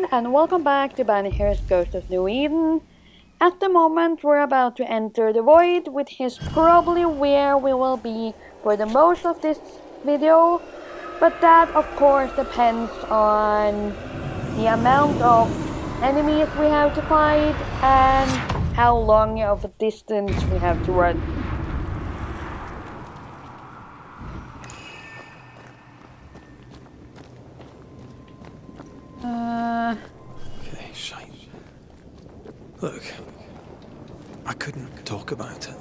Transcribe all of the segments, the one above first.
everyone, and welcome back to Banishers Ghost of New Eden. At the moment, we're about to enter the void, which is probably where we will be for the most of this video. But that, of course, depends on the amount of enemies we have to fight and how long of a distance we have to run. Okay, shite. Look, I couldn't talk about it.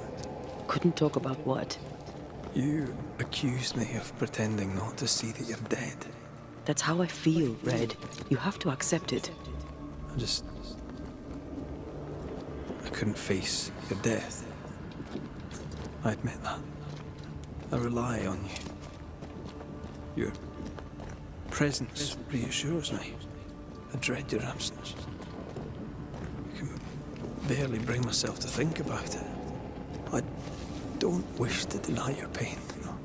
Couldn't talk about what? You accused me of pretending not to see that you're dead. That's how I feel, Red. You have to accept it. I couldn't face your death. I admit that. I rely on you. Your presence reassures me. I dread your absence. I can barely bring myself to think about it. I don't wish to deny your pain. No.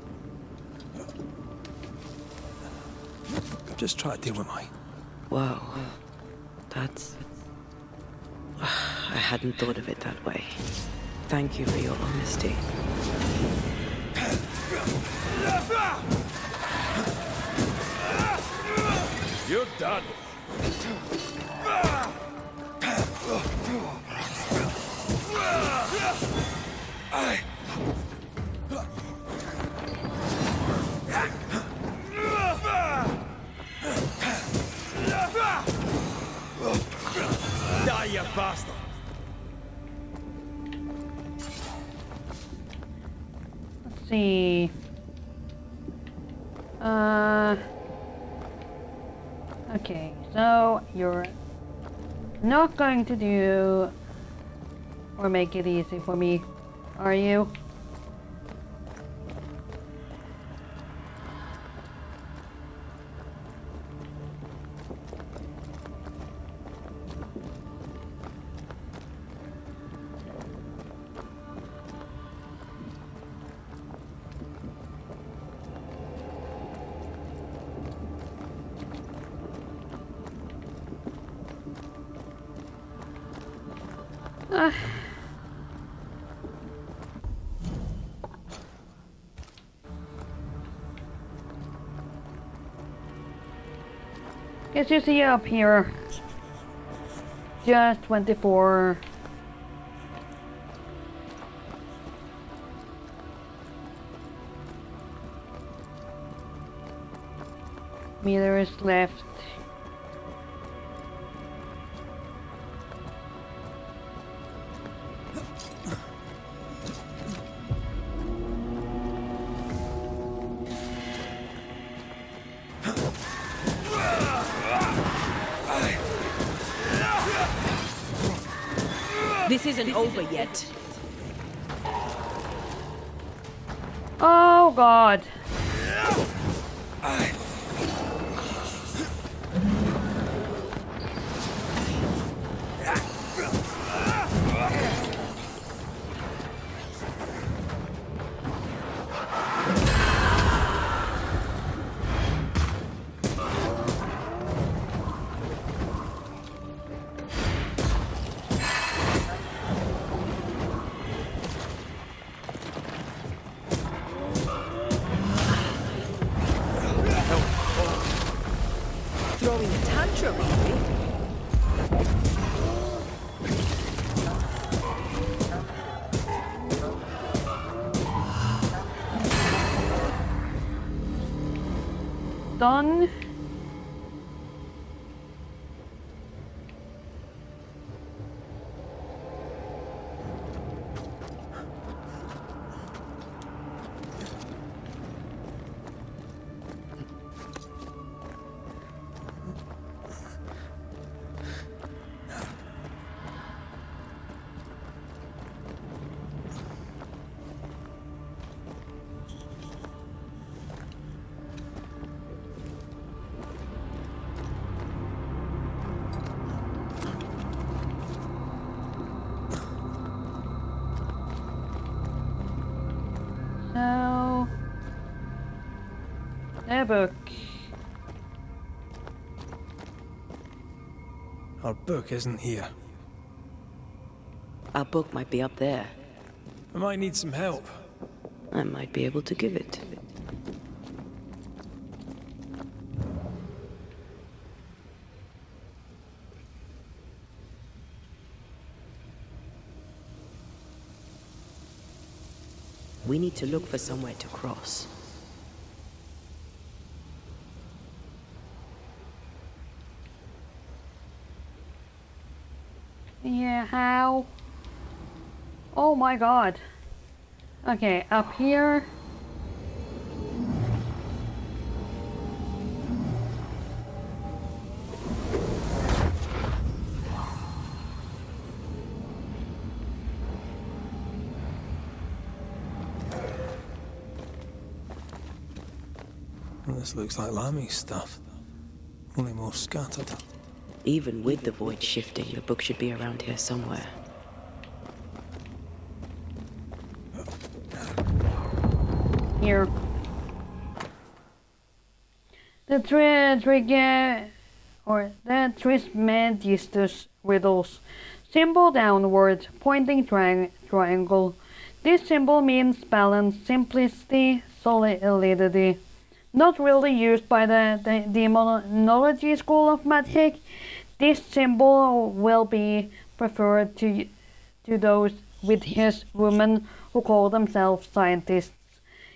Just try to deal with mine. Wow. That's... I hadn't thought of it that way. Thank you for your honesty. You're done. Die, you bastard! Let's see. Okay, so you're not going to do or make it easy for me, are you? Guess you see up here, just 24 meters left. This isn't over yet. Oh God. Throwing a tantrum, maybe? Done. So, a book. Our book isn't here. Our book might be up there. I might need some help. I might be able to give it. We need to look for somewhere to cross. Yeah, how? Oh my god. Okay, up here. Well, this looks like Lami's stuff. Only more scattered. Even with the void shifting, the book should be around here somewhere. Here. The Trismegistus riddles. Symbol downward, pointing triangle. This symbol means balance, simplicity, solidity. Not really used by the demonology school of magic. This symbol will be preferred to those with his women who call themselves scientists.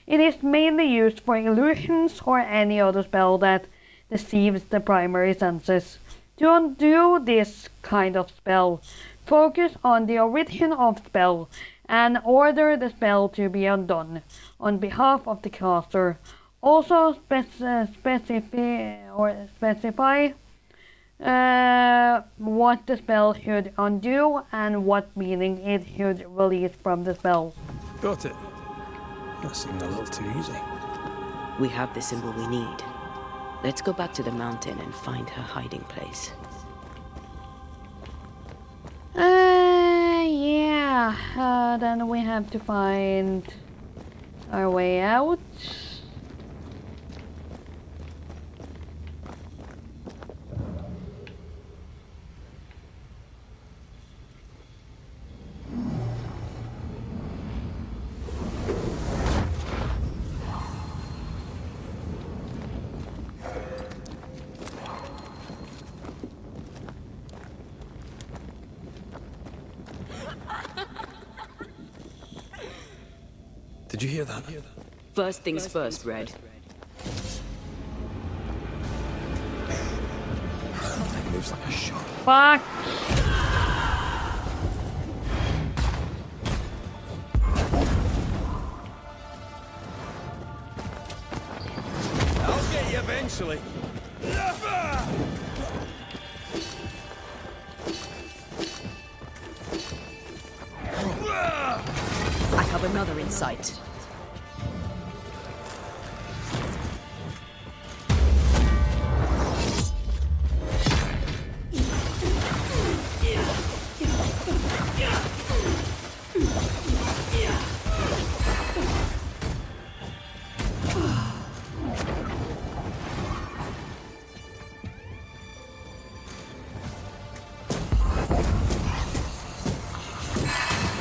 It is mainly used for illusions or any other spell that deceives the primary senses. To undo this kind of spell, focus on the origin of spell and order the spell to be undone on behalf of the caster. Also specify what the spell should undo and what meaning it should release from the spell. Got it. That seemed a little too easy. We have the symbol we need. Let's go back to the mountain and find her hiding place. Yeah. Then we have to find our way out. Did you hear that? First things first, Red. That thing moves like a shot. Fuck! I'll get you eventually. I have another in sight.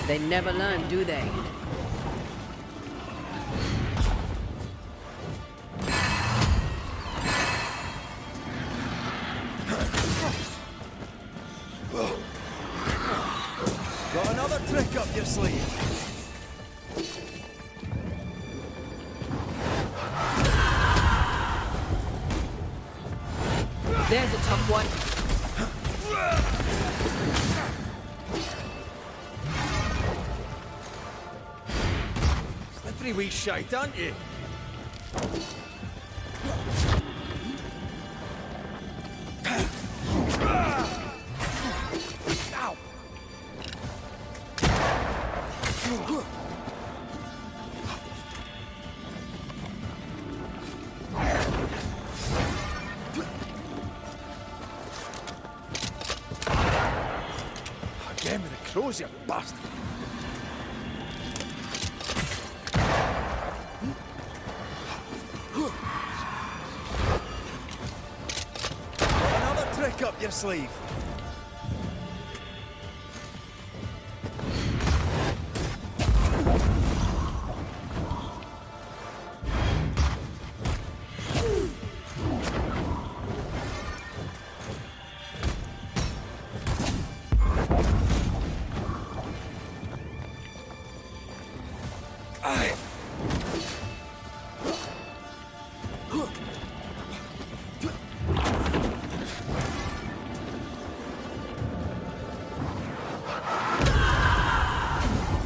They never learn, do they? Got another trick up your sleeve. There's a tough one. Slippery wee shite, aren't you? Ow! Again with the crows, you bastard! Got another trick up your sleeve.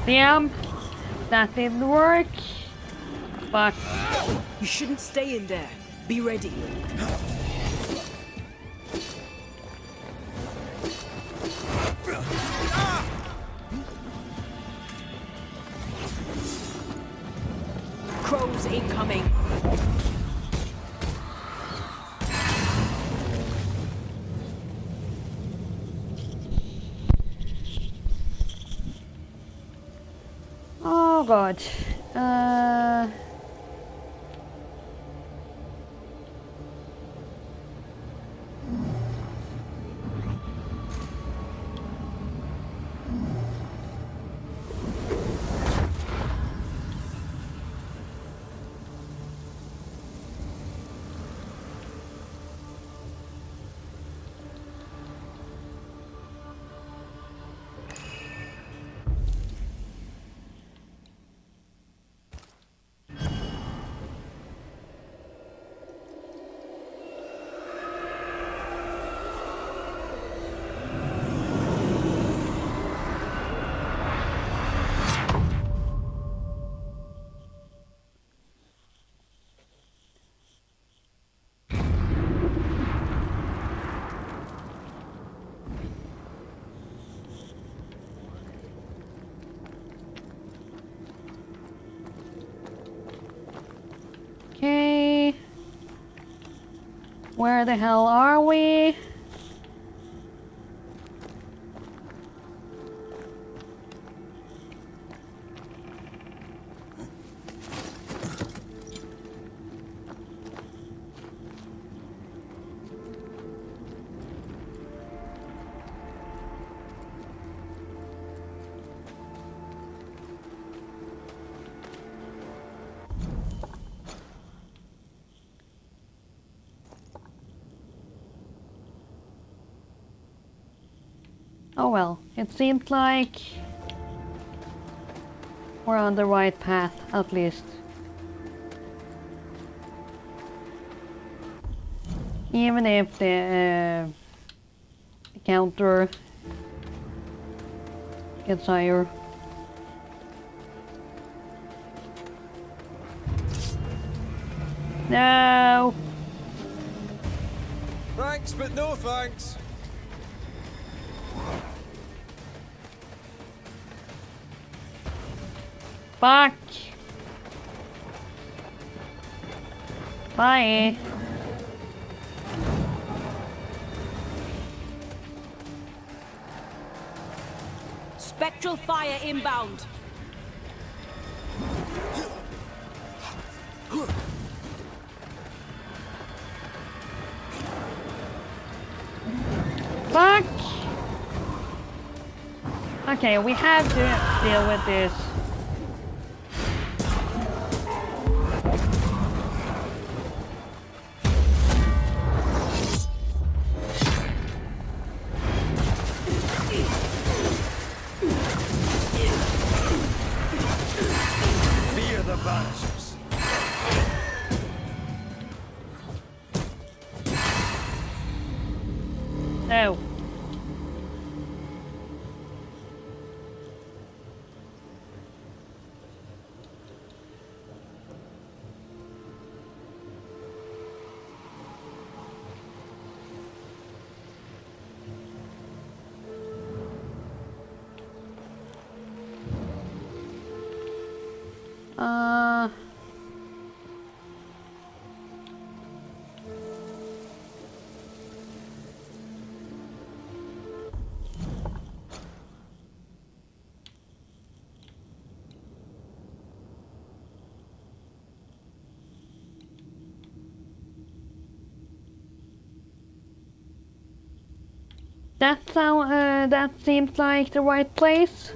Damn, that didn't work. Fuck. You shouldn't stay in there. Be ready. Crows incoming. Oh god. Okay. Where the hell are we? Oh well, it seems like we're on the right path, at least. Even if the counter gets higher. No! Thanks, but no thanks. Fuck! Bye! Spectral fire inbound. Fuck! Okay, we have to deal with this. Fear the Banishers. No. That seems like the right place.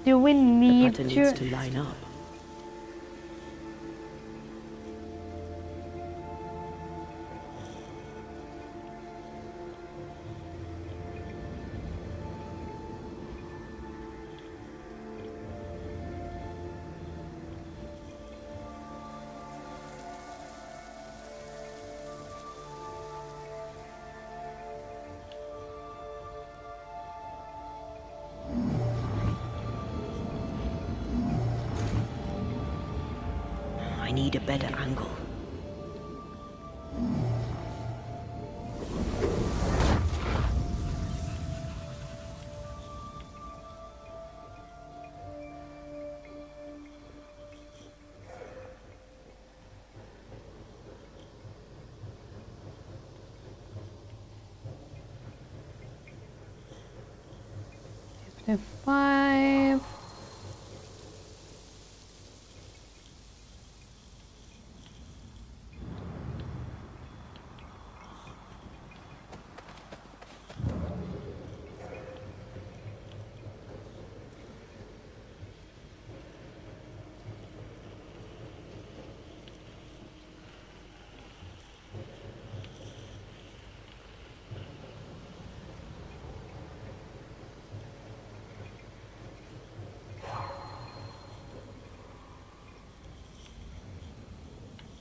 Do we The need pattern to? needs to line up. I need a better angle. The 5.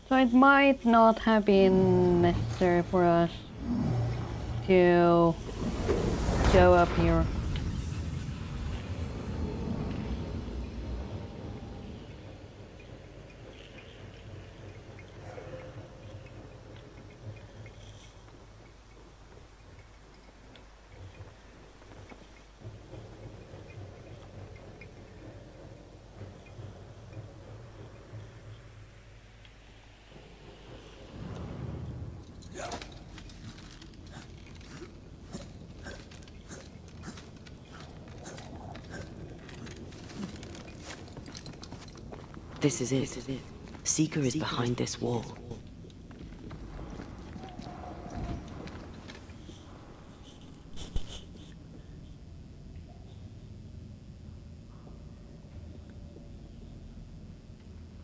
So it might not have been necessary for us to go up here. This is it. Seeker is behind this wall.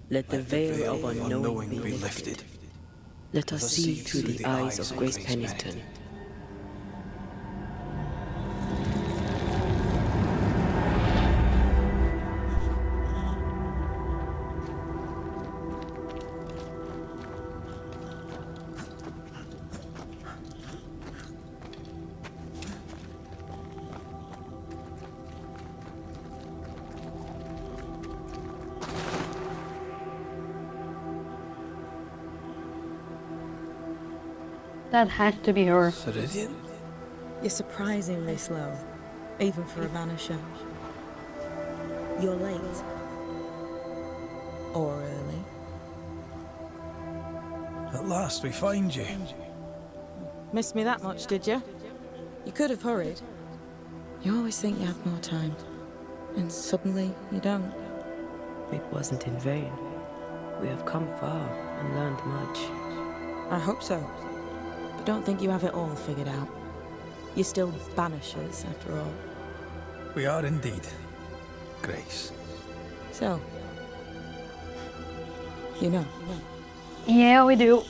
Let the veil of unknowing be lifted. Let us see through the eyes of Grace Pennington. That has to be her. Ceridian? You're surprisingly slow, even for a Vanisher. You're late. Or early. At last we find you. Missed me that much, did you? You could have hurried. You always think you have more time, and suddenly you don't. It wasn't in vain. We have come far and learned much. I hope so. But don't think you have it all figured out. You're still Banishers, after all. We are indeed, Grace. So, you know. Yeah, we do.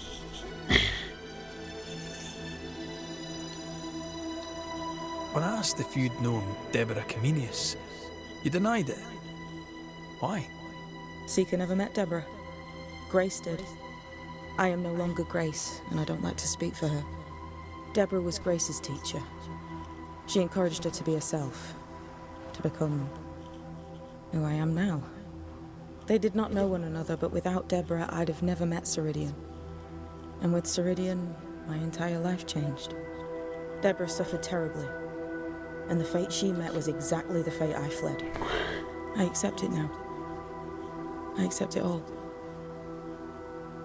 When I asked if you'd known Deborah Comenius, you denied it. Why? Seeker never met Deborah. Grace did. I am no longer Grace, and I don't like to speak for her. Deborah was Grace's teacher. She encouraged her to be herself, to become who I am now. They did not know one another, but without Deborah, I'd have never met Ceridian. And with Ceridian, my entire life changed. Deborah suffered terribly, and the fate she met was exactly the fate I fled. I accept it now. I accept it all.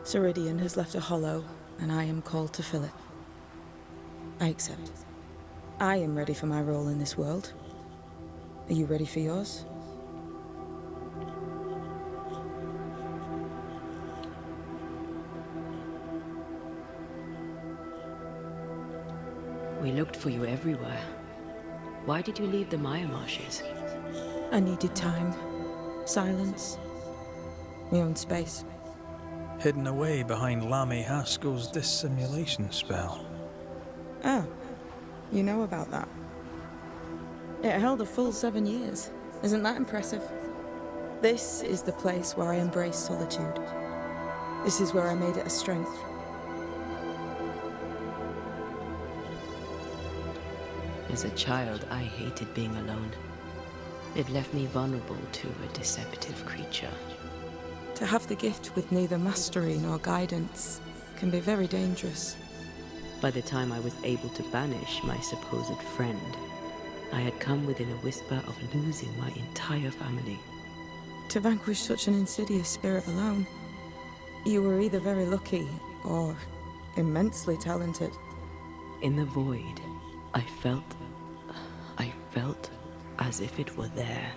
Ceridian has left a hollow, and I am called to fill it. I accept. I am ready for my role in this world. Are you ready for yours? We looked for you everywhere. Why did you leave the Maya marshes? I needed time, silence, my own space. Hidden away behind Lammy Haskell's dissimulation spell. Oh, you know about that. It held a full 7 years. Isn't that impressive? This is the place where I embraced solitude. This is where I made it a strength. As a child, I hated being alone. It left me vulnerable to a deceptive creature. To have the gift with neither mastery nor guidance can be very dangerous. By the time I was able to banish my supposed friend, I had come within a whisper of losing my entire family. To vanquish such an insidious spirit alone, you were either very lucky or immensely talented. In the void, I felt as if it were there.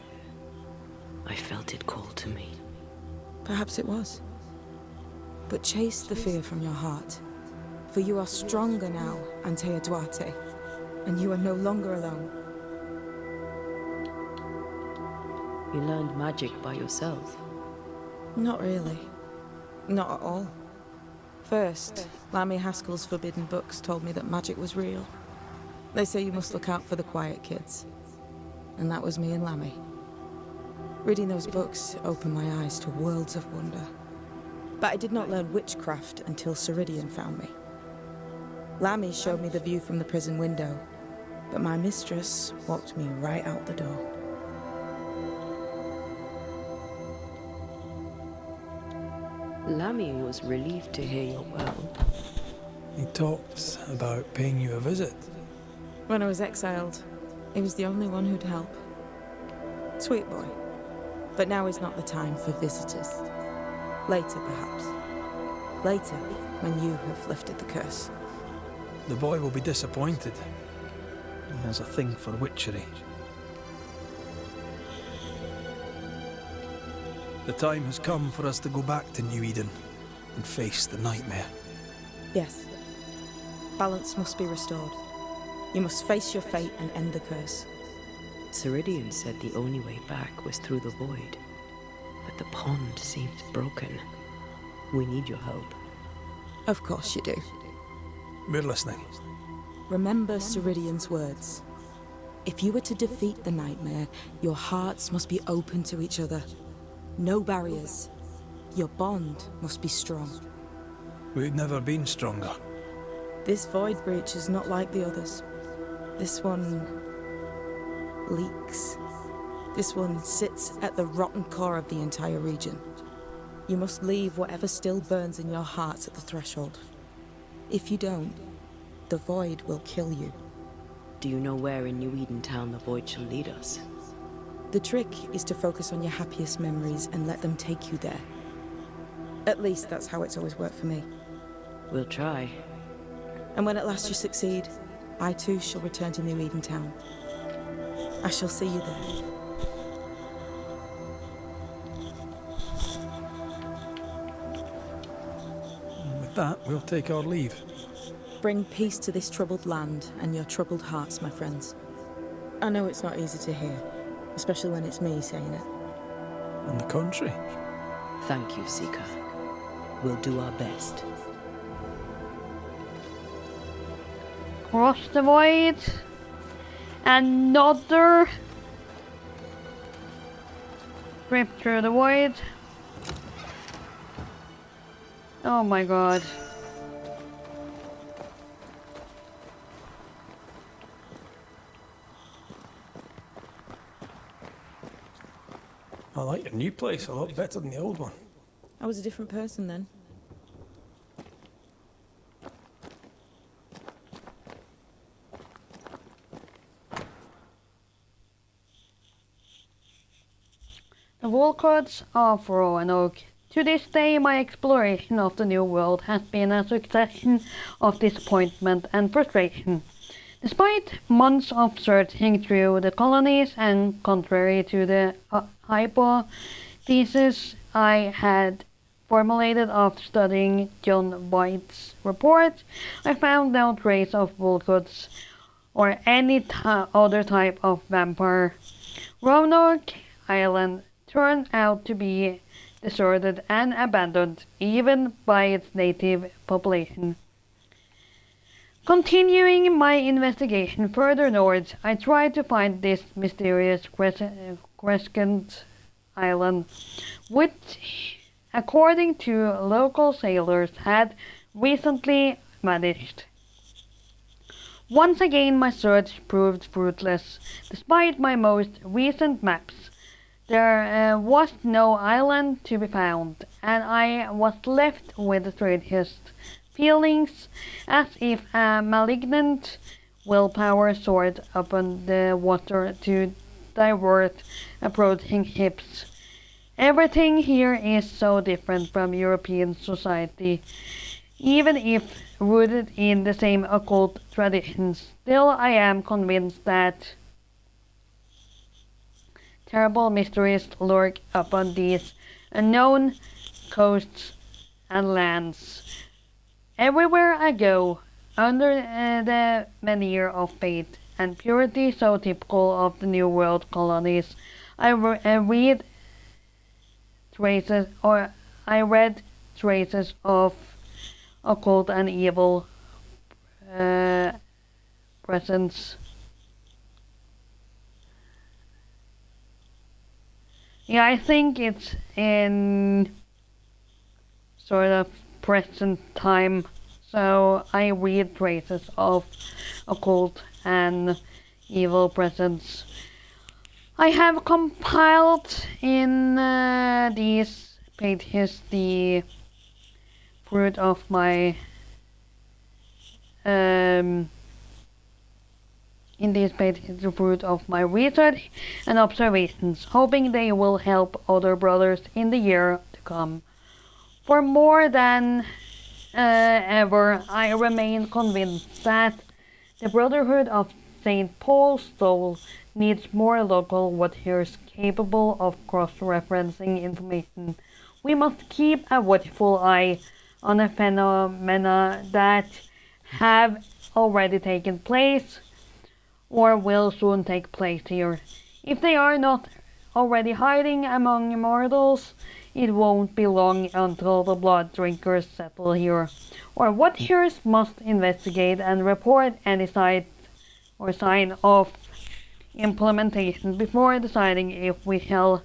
I felt it call to me. Perhaps it was. But chase the fear from your heart. For you are stronger now, Antea Duarte. And you are no longer alone. You learned magic by yourself? Not really. Not at all. First, Lammy Haskell's forbidden books told me that magic was real. They say you must look out for the quiet kids. And that was me and Lammy. Reading those books opened my eyes to worlds of wonder. But I did not learn witchcraft until Ceridian found me. Lammy showed me the view from the prison window, but my mistress walked me right out the door. Lammy was relieved to hear you're well. He talked about paying you a visit. When I was exiled, he was the only one who'd help. Sweet boy. But now is not the time for visitors. Later, perhaps. Later, when you have lifted the curse. The boy will be disappointed. He has a thing for witchery. The time has come for us to go back to New Eden and face the nightmare. Yes. Balance must be restored. You must face your fate and end the curse. Ceridian said the only way back was through the void. But the pond seems broken. We need your help. Of course you do. We're listening. Remember Ceridian's words. If you were to defeat the nightmare, your hearts must be open to each other. No barriers. Your bond must be strong. We've never been stronger. This void breach is not like the others. This one leaks. This one sits at the rotten core of the entire region. You must leave whatever still burns in your hearts at the threshold. If you don't, the void will kill you. Do you know where in New Eden Town the void shall lead us? The trick is to focus on your happiest memories and let them take you there. At least that's how it's always worked for me. We'll try. And when at last you succeed, I too shall return to New Eden Town. I shall see you there. With that, we'll take our leave. Bring peace to this troubled land and your troubled hearts, my friends. I know it's not easy to hear, especially when it's me saying it. On the contrary. Thank you, Seeker. We'll do our best. Cross the void. Another rip through the void. Oh my god. I like your new place a lot better than the old one. I was a different person then. The Walcots of Roanoke. To this day, my exploration of the New World has been a succession of disappointment and frustration. Despite months of searching through the colonies and contrary to the hypothesis I had formulated after studying John White's report, I found no trace of Walcots or any other type of vampire. Roanoke island turned out to be deserted and abandoned even by its native population. Continuing my investigation further north, I tried to find this mysterious crescent island, which, according to local sailors, had recently vanished. Once again, my search proved fruitless. Despite my most recent maps, there was no island to be found, and I was left with the strangest feelings, as if a malignant willpower soared upon the water to divert approaching ships. Everything here is so different from European society. Even if rooted in the same occult traditions, still I am convinced that terrible mysteries lurk upon these unknown coasts and lands. Everywhere I go, under the veneer of faith and purity so typical of the New World colonies, I read traces of occult and evil presence. Yeah, I think it's in sort of present time, so I read traces of occult and evil presence. I have compiled in these pages the fruit of my research and observations, hoping they will help other brothers in the year to come. For more than ever, I remain convinced that the Brotherhood of St. Paul's Soul needs more local watchers capable of cross-referencing information. We must keep a watchful eye on the phenomena that have already taken place or will soon take place here. If they are not already hiding among mortals, it won't be long until the blood drinkers settle here. Our watchers must investigate and report any sight or sign of implementation before deciding if we shall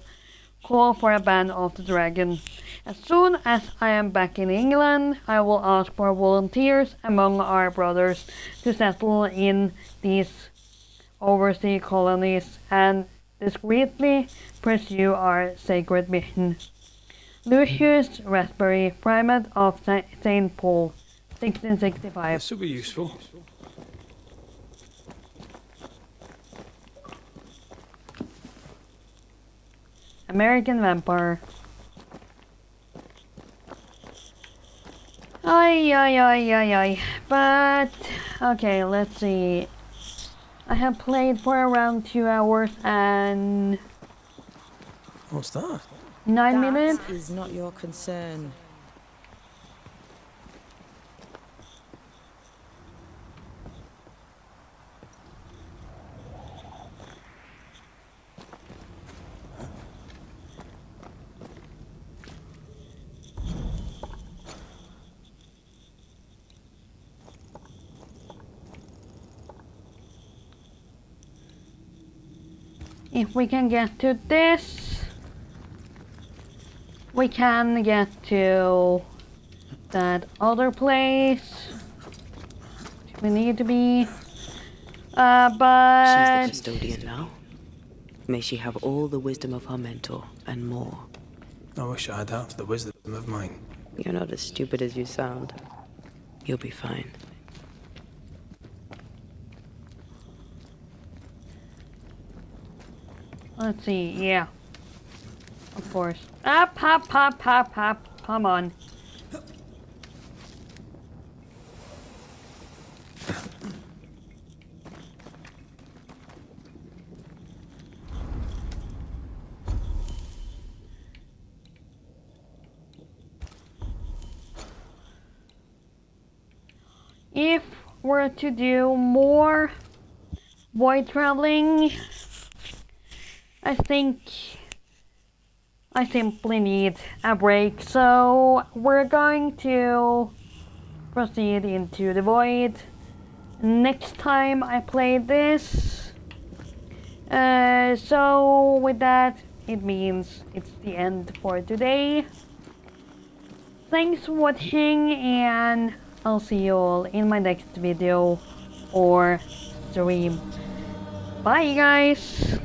call for a ban of the dragon. As soon as I am back in England, I will ask for volunteers among our brothers to settle in these overseas colonies and discreetly pursue our sacred mission. Lucius Raspberry, Primate of St. Paul, 1665. This will be useful. American Vampire. Ay. But, okay, let's see. I have played for around 2 hours and What's that? 9 minutes. That is not your concern. If we can get to this, we can get to that other place we need to be. But She's the custodian now. May she have all the wisdom of her mentor and more. I wish I had half the wisdom of mine. You're not as stupid as you sound. You'll be fine. let's see, yeah. Of course. Up, hop. Come on. If we're to do more void traveling, I think I simply need a break, so we're going to proceed into the void next time I play this. So with that, it means it's the end for today. Thanks for watching, and I'll see you all in my next video or stream. Bye guys!